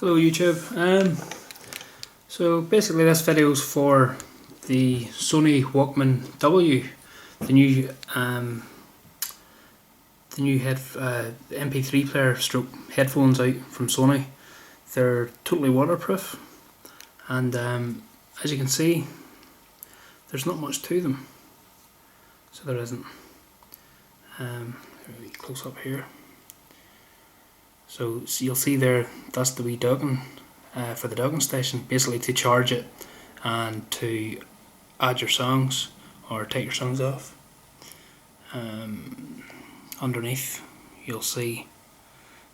Hello YouTube. So basically this video is for the Sony Walkman W, the new MP3 player stroke headphones out from Sony. They're totally waterproof, and as you can see, there's not much to them. So there isn't. Close up here. So you'll see there, that's the wee dogging for the dogging station, basically to charge it and to add your songs or take your songs off. Underneath you'll see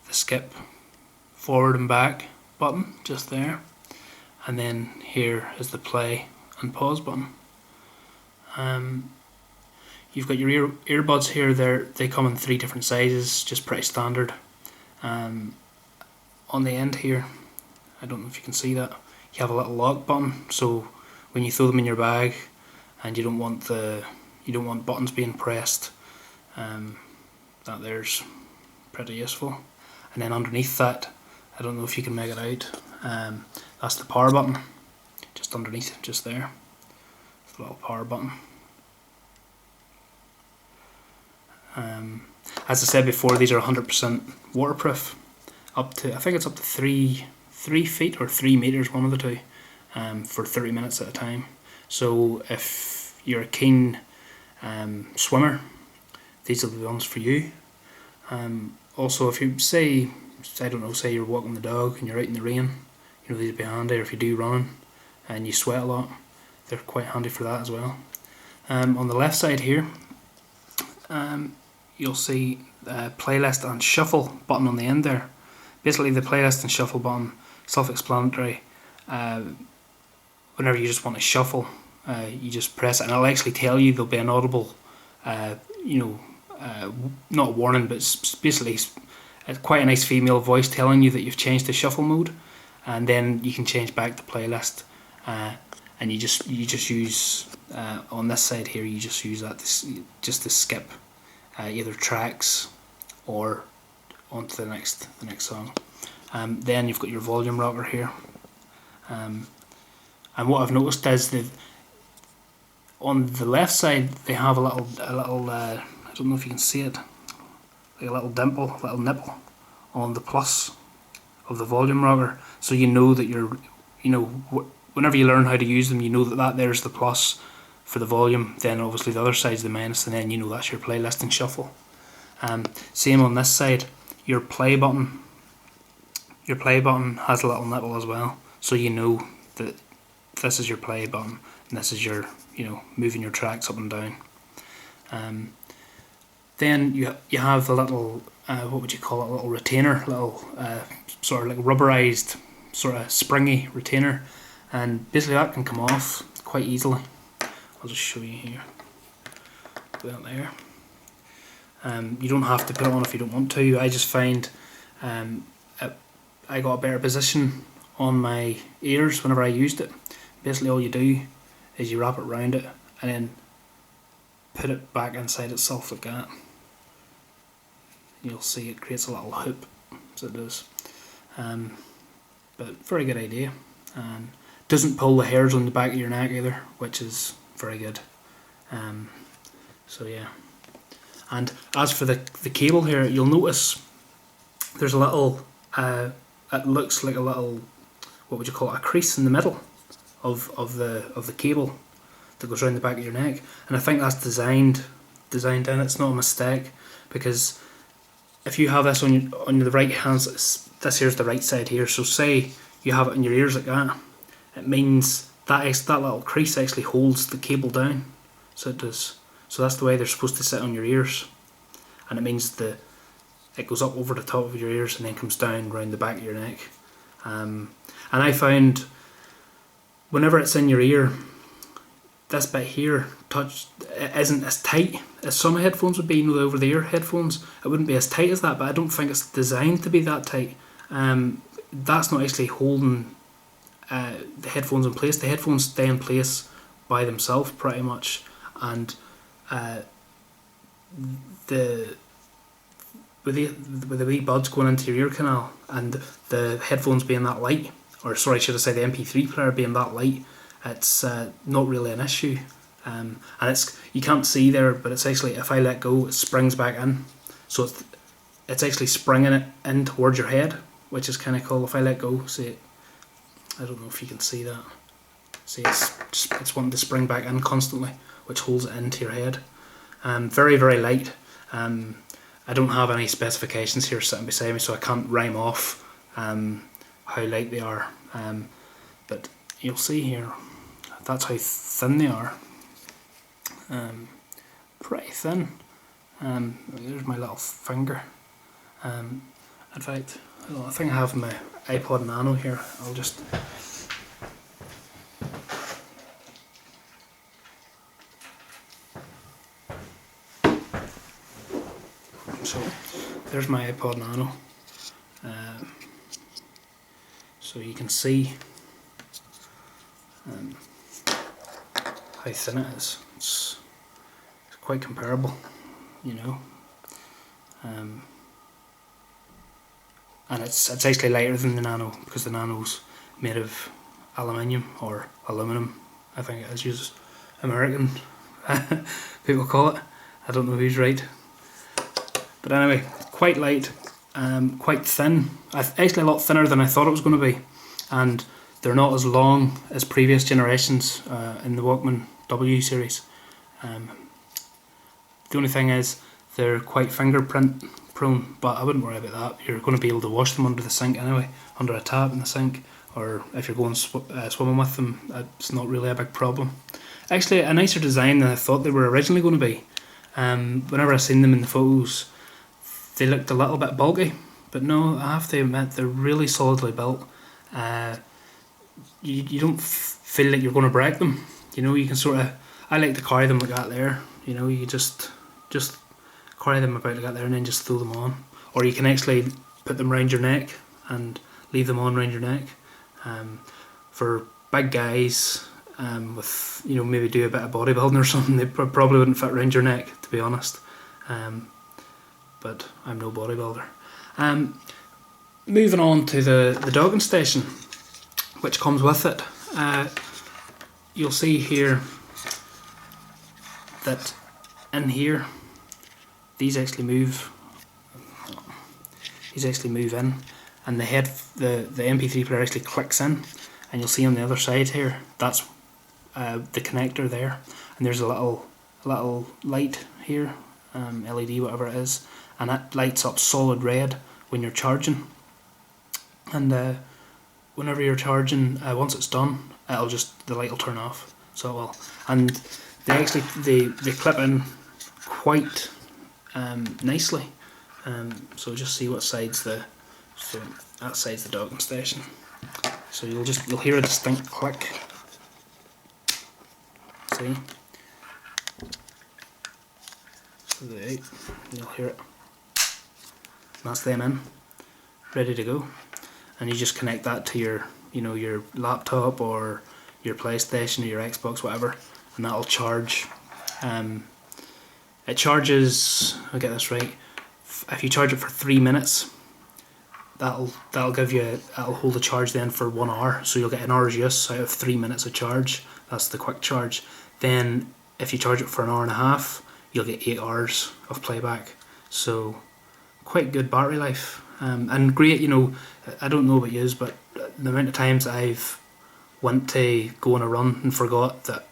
the skip forward and back button just there, and then here is the play and pause button. You've got your earbuds here. They come in 3 different sizes, just pretty standard. On the end here, I don't know if you can see that, you have a little lock button, so when you throw them in your bag and you don't want buttons being pressed, that there's pretty useful. And then underneath that, I don't know if you can make it out, that's the power button, just underneath, just there, it's the little power button. As I said before, these are 100% waterproof, up to, I think it's up to 3 feet or 3 meters, one of the two, for 30 minutes at a time. So if you're a keen swimmer, these are the ones for you. Also, if you say you're walking the dog and you're out in the rain, these would be handy. Or if you do run and you sweat a lot, they're quite handy for that as well. On the left side here, you'll see playlist and shuffle button on the end there. Basically the playlist and shuffle button, self-explanatory. Whenever you just want to shuffle, you just press it and it'll actually tell you. There'll be an audible, not a warning, but basically it's quite a nice female voice telling you that you've changed to shuffle mode, and then you can change back to playlist, and you just use on this side here, you just use that just to skip either tracks or onto the next song. Then you've got your volume rocker here, and what I've noticed is that on the left side they have a little I don't know if you can see it, like a little dimple, little nipple on the plus of the volume rocker, so you know that you're, whenever you learn how to use them, you know that there's the plus for the volume, then obviously the other side's the minus, and then that's your playlist and shuffle. Same on this side, your play button has a little nipple as well, so you know that this is your play button and this is your, moving your tracks up and down. Then you have the little, what would you call it, a little retainer, little sort of like rubberized, sort of springy retainer, and basically that can come off quite easily. I'll just show you here. Put that there. You don't have to put it on if you don't want to. I just find I got a better position on my ears whenever I used it. Basically all you do is you wrap it around it and then put it back inside itself like that. You'll see it creates a little hoop, so it does. But very good idea, and doesn't pull the hairs on the back of your neck either, which is very good. So yeah. And as for the cable here, you'll notice there's a little, it looks like a little, what would you call it, a crease in the middle of the cable that goes around the back of your neck, and I think that's designed in. It's not a mistake, because if you have this on the right hand, this here's the right side here, so say you have it in your ears like that, it means that little crease actually holds the cable down, so it does. So that's the way they're supposed to sit on your ears, and it means it goes up over the top of your ears and then comes down around the back of your neck. And I found whenever it's in your ear, this bit here isn't as tight as some headphones would be. The over the ear headphones, it wouldn't be as tight as that, but I don't think it's designed to be that tight. That's not actually holding the headphones in place. The headphones stay in place by themselves pretty much, and the with the wee buds going into your ear canal and the headphones being that light, or sorry, should I say the MP3 player being that light, it's not really an issue. And it's, you can't see there, but it's actually, if I let go, it springs back in. So it's actually springing it in towards your head, which is kind of cool. If I let go, see, I don't know if you can see that. See, it's wanting to spring back in constantly, which holds it into your head. Very, very light. I don't have any specifications here sitting beside me, so I can't rhyme off how light they are. But you'll see here, that's how thin they are. Pretty thin. There's my little finger. In fact, I think I have my iPod Nano here. I'll just... So, there's my iPod Nano. So you can see how thin it is. It's quite comparable, you know. And it's actually lighter than the Nano, because the Nano's made of aluminium or aluminum, I think it is used American people call it. I don't know who's right. But anyway, quite light, quite thin. Actually a lot thinner than I thought it was going to be. And they're not as long as previous generations in the Walkman W series. The only thing is they're quite fingerprint prone, but I wouldn't worry about that. You're going to be able to wash them under the sink anyway, under a tap in the sink, or if you're going swimming with them, it's not really a big problem. Actually, a nicer design than I thought they were originally going to be. Whenever I seen them in the photos, they looked a little bit bulky, but no, I have to admit they're really solidly built. You don't feel like you're going to break them. You know, you can sort of, I like to carry them like that there. You know, you just carry them about like that there and then just throw them on. Or you can actually put them around your neck and leave them on around your neck. For big guys with, you know, maybe do a bit of bodybuilding or something, they probably wouldn't fit around your neck, to be honest. But I'm no bodybuilder. Moving on to the docking station, which comes with it. You'll see here that in here, these actually move in, and the MP3 player actually clicks in, and you'll see on the other side here, that's the connector there, and there's a little light here, LED whatever it is, and that lights up solid red when you're charging. And whenever you're charging, once it's done, the light will turn off. So it will. And they clip in quite nicely. So just see what side's that side's the docking station. So you'll hear a distinct click. See? So you'll hear it. And that's them in, ready to go. And you just connect that to your laptop or your PlayStation or your Xbox, whatever, and that'll charge. It charges, I'll get this right, if you charge it for 3 minutes, that'll hold a charge then for 1 hour, so you'll get an hour's use out of 3 minutes of charge. That's the quick charge. Then if you charge it for an hour and a half, you'll get 8 hours of playback. So quite good battery life. And great, you know, I don't know about yous, but the amount of times I've went to go on a run and forgot to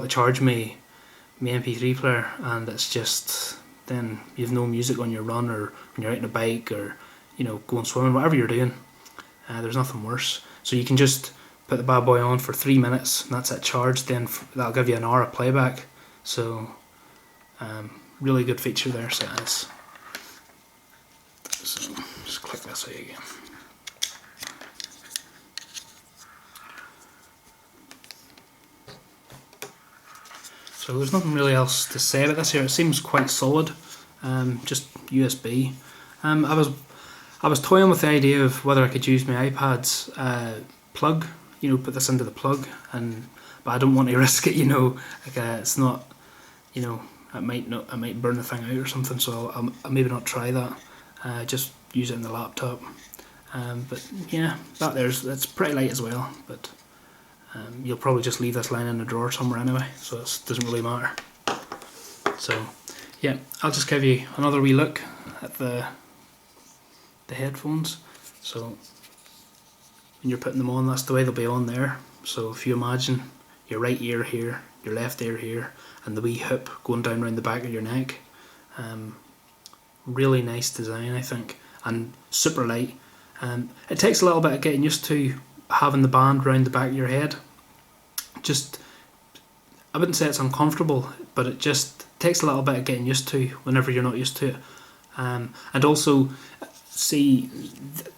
charge my MP3 player, and it's just, then you've no music on your run, or when you're out on a bike, or, you know, going swimming, whatever you're doing, there's nothing worse. So you can just put the bad boy on for 3 minutes, and that's it charged, then that'll give you an hour of playback. So really good feature there, so it is. So just click this out again. So there's nothing really else to say about this here. It seems quite solid, just USB. I was toying with the idea of whether I could use my iPad's plug, you know, put this into the plug, but I don't want to risk it, you know. Like it's not, you know, it might burn the thing out or something. So I'll maybe not try that. just use it in the laptop. But yeah, that's pretty light as well, but you'll probably just leave this lying in a drawer somewhere anyway, so it doesn't really matter. So yeah, I'll just give you another wee look at the headphones. So when you're putting them on, that's the way they'll be on there. So if you imagine your right ear here, your left ear here, and the wee hoop going down around the back of your neck. Really nice design, I think, and super light. It takes a little bit of getting used to having the band round the back of your head. I wouldn't say it's uncomfortable, but it just takes a little bit of getting used to whenever you're not used to it. And also, see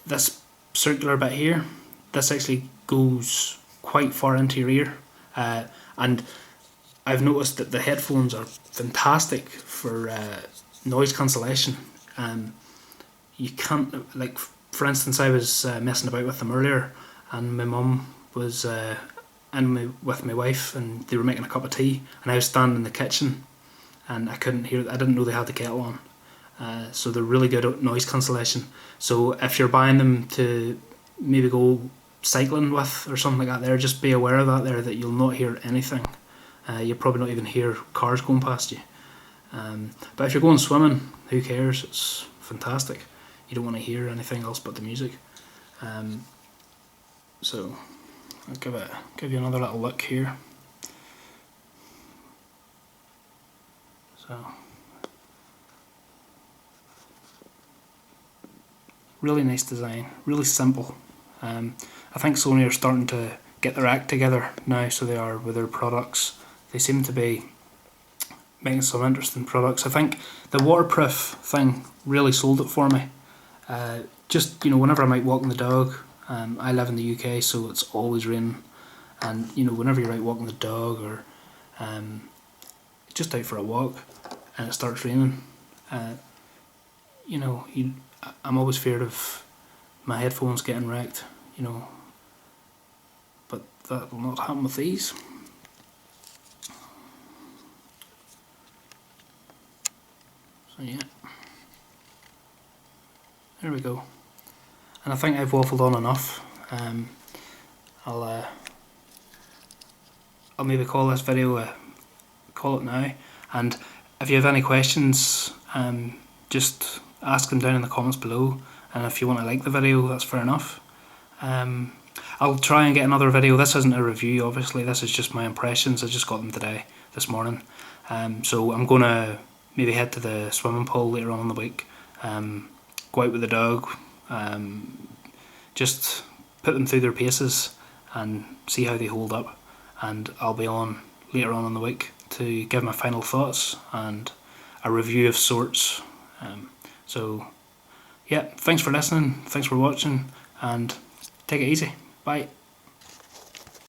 this circular bit here, this actually goes quite far into your ear, and I've noticed that the headphones are fantastic for noise cancellation. You can't, like, for instance, I was messing about with them earlier, and my mum was with my wife, and they were making a cup of tea, and I was standing in the kitchen, and I couldn't hear. I didn't know they had the kettle on. So they're really good at noise cancellation. So if you're buying them to maybe go cycling with or something like that, there, just be aware of that. There, that you'll not hear anything. You'll probably not even hear cars going past you. But if you're going swimming, who cares? It's fantastic. You don't want to hear anything else but the music. So I'll give you another little look here. So really nice design, really simple. I think Sony are starting to get their act together now, so they are with their products. They seem to be making some interesting products. I think the waterproof thing really sold it for me. Just, whenever I might walking the dog, I live in the UK, so it's always raining, and whenever you're out walking the dog or just out for a walk and it starts raining, I'm always feared of my headphones getting wrecked, but that will not happen with these. So yeah, there we go. And I think I've waffled on enough. I'll maybe call this video call it now. And if you have any questions, just ask them down in the comments below. And if you want to like the video, that's fair enough. I'll try and get another video. This isn't a review, obviously. This is just my impressions. I just got them this morning. So I'm going to maybe head to the swimming pool later on in the week. Go out with the dog. Just put them through their paces and see how they hold up. And I'll be on later on in the week to give my final thoughts and a review of sorts. So yeah, thanks for listening, thanks for watching, and take it easy. Bye.